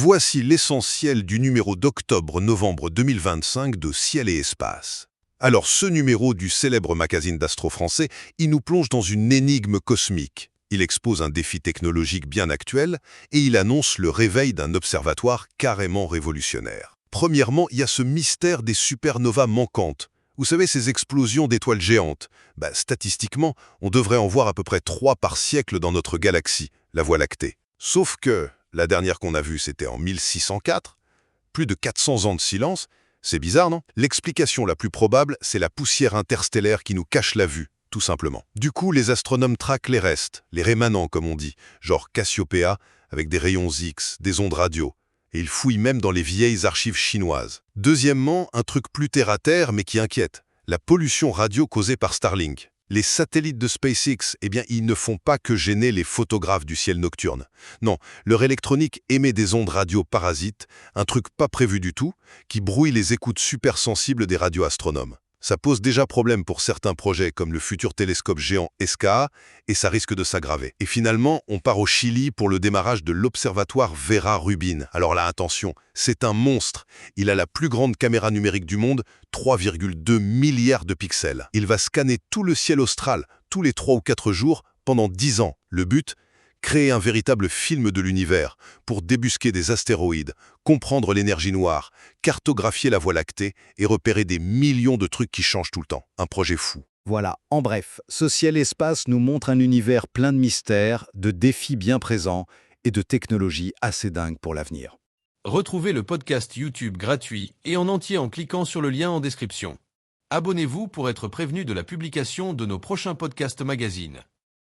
Voici l'essentiel du numéro d'octobre-novembre 2025 de Ciel et Espace. Alors, ce numéro du célèbre magazine d'astro français, il nous plonge dans une énigme cosmique. Il expose un défi technologique bien actuel et il annonce le réveil d'un observatoire carrément révolutionnaire. Premièrement, il y a ce mystère des supernovas manquantes. Vous savez, ces explosions d'étoiles géantes. Statistiquement, on devrait en voir à peu près 3 par siècle dans notre galaxie, la Voie lactée. Sauf que la dernière qu'on a vue, c'était en 1604. Plus de 400 ans de silence. C'est bizarre, non? L'explication la plus probable, c'est la poussière interstellaire qui nous cache la vue, tout simplement. Du coup, les astronomes traquent les restes, les rémanents comme on dit, genre Cassiopéa, avec des rayons X, des ondes radio. Et ils fouillent même dans les vieilles archives chinoises. Deuxièmement, un truc plus terre-à-terre mais qui inquiète, la pollution radio causée par Starlink. Les satellites de SpaceX, ils ne font pas que gêner les photographes du ciel nocturne. Non, leur électronique émet des ondes radio parasites, un truc pas prévu du tout, qui brouille les écoutes supersensibles des radioastronomes. Ça pose déjà problème pour certains projets comme le futur télescope géant SKA, et ça risque de s'aggraver. Et finalement, on part au Chili pour le démarrage de l'observatoire Vera Rubin. Alors là, attention, c'est un monstre. Il a la plus grande caméra numérique du monde, 3,2 milliards de pixels. Il va scanner tout le ciel austral, tous les 3 ou 4 jours, pendant 10 ans. Le but ? Créer un véritable film de l'univers pour débusquer des astéroïdes, comprendre l'énergie noire, cartographier la Voie lactée et repérer des millions de trucs qui changent tout le temps. Un projet fou. Voilà, en bref, ce ciel-espace nous montre un univers plein de mystères, de défis bien présents et de technologies assez dingues pour l'avenir. Retrouvez le podcast YouTube gratuit et en entier en cliquant sur le lien en description. Abonnez-vous pour être prévenu de la publication de nos prochains podcasts magazines.